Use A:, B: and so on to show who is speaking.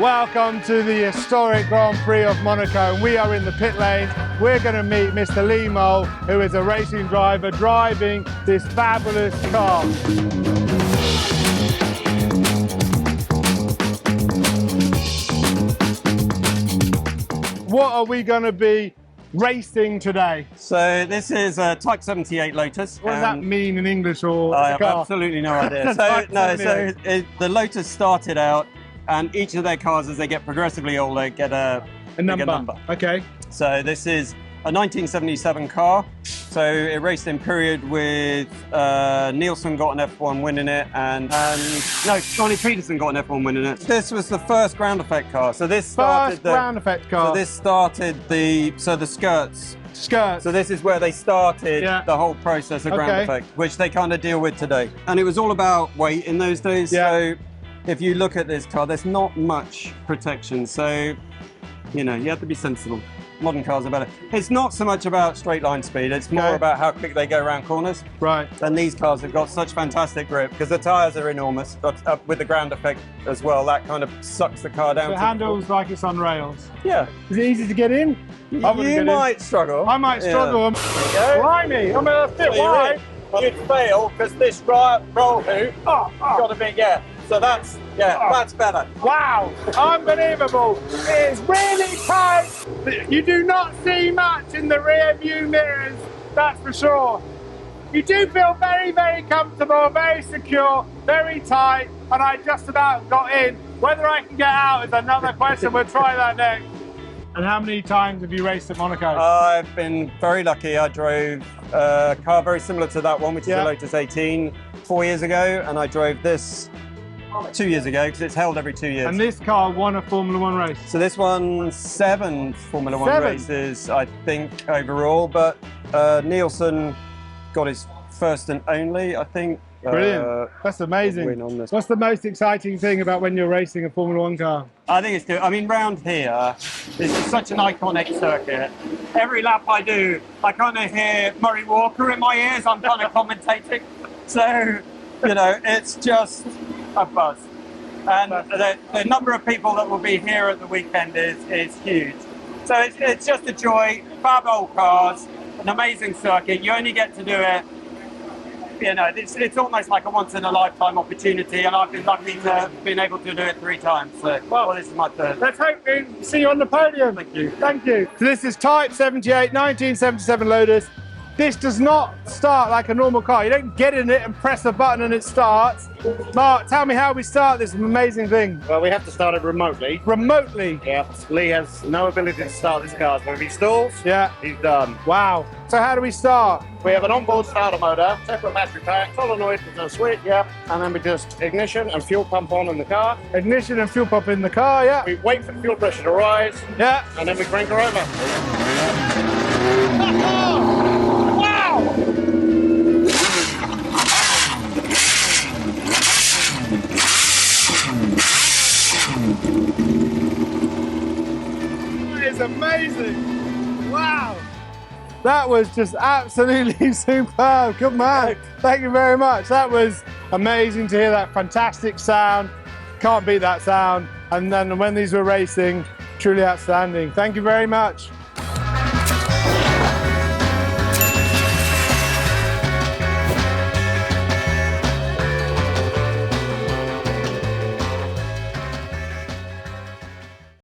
A: Welcome to the historic Grand Prix of Monaco. We are in the pit lane. We're going to meet Mr. Limo, who is a racing driver driving this fabulous car. What are we going to be racing today?
B: So this is a Type 78 Lotus.
A: What does that mean in English or
B: I have
A: car?
B: absolutely no idea. The Lotus started out, and each of their cars, as they get progressively older, get a number.
A: Okay.
B: So this is a 1977 car. So it raced in period with Nielsen got an F1 winning it, and no, Johnny Peterson got an F1 winning it. This was the first ground effect car. So this started
A: ground effect car.
B: So this started the skirts.
A: Skirts.
B: So this is where they started the whole process of ground effect, which they kind of deal with today. And it was all about weight in those days.
A: Yeah.
B: So if you look at this car, there's not much protection. So, you know, you have to be sensible. Modern cars are better. It's not so much about straight line speed. It's more about how quick they go around corners.
A: Right.
B: And these cars have got such fantastic grip because the tyres are enormous. But with the ground effect as well, that kind of sucks the car down.
A: It handles like it's on rails.
B: Yeah.
A: Is it easy to get in?
B: You might struggle.
A: I might struggle.
B: Yeah.
A: Blimey, I'm a bit wide.
B: You'd fail because this roll hoop got a big So that's that's better.
A: Wow, unbelievable. It is really tight. You do not see much in the rear view mirrors, that's for sure. You do feel very, very comfortable, very secure, very tight, and I just about got in. Whether I can get out is another question. We'll try that next. And how many times have you raced at Monaco?
B: I've been very lucky. I drove a car very similar to that one, which is the Lotus 18, 4 years ago, and I drove this 2 years ago because it's held every 2 years.
A: And this car won a Formula One race?
B: So this won 7 Formula One races, I think, overall, but Nielsen got his first and only, I think.
A: Brilliant. That's amazing.
B: Win on this.
A: What's the most exciting thing about when you're racing a Formula One car?
B: I think it's good. I mean, round here, this is such an iconic circuit. Every lap I do, I kind of hear Murray Walker in my ears. I'm kind of commentating. So, you know, it's just a buzz. And the number of people that will be here at the weekend is huge. So it's just a joy. Fab old cars, an amazing circuit. You only get to do it. You know, it's almost like a once-in-a-lifetime opportunity, and I've been lucky to have been able to do it 3 times. So, well, this is my third.
A: Let's hope we see you on the podium.
B: Thank you.
A: Thank you. So this is Type 78, 1977 Lotus. This does not start like a normal car. You don't get in it and press a button and it starts. Mark, tell me how we start this amazing thing.
C: Well, we have to start it remotely.
A: Remotely?
C: Yeah. Lee has no ability to start this car. So if he stalls, he's done.
A: Wow. So how do we start?
C: We have an onboard starter motor, separate battery pack, solenoid with a switch, and then we just ignition and fuel pump on in the car.
A: Ignition and fuel pump in the car,
C: We wait for the fuel pressure to rise, and then we crank her over.
A: That is amazing. Wow. That was just absolutely superb. Good man. Thank you very much. That was amazing to hear that fantastic sound. Can't beat that sound. And then when these were racing, truly outstanding. Thank you very much.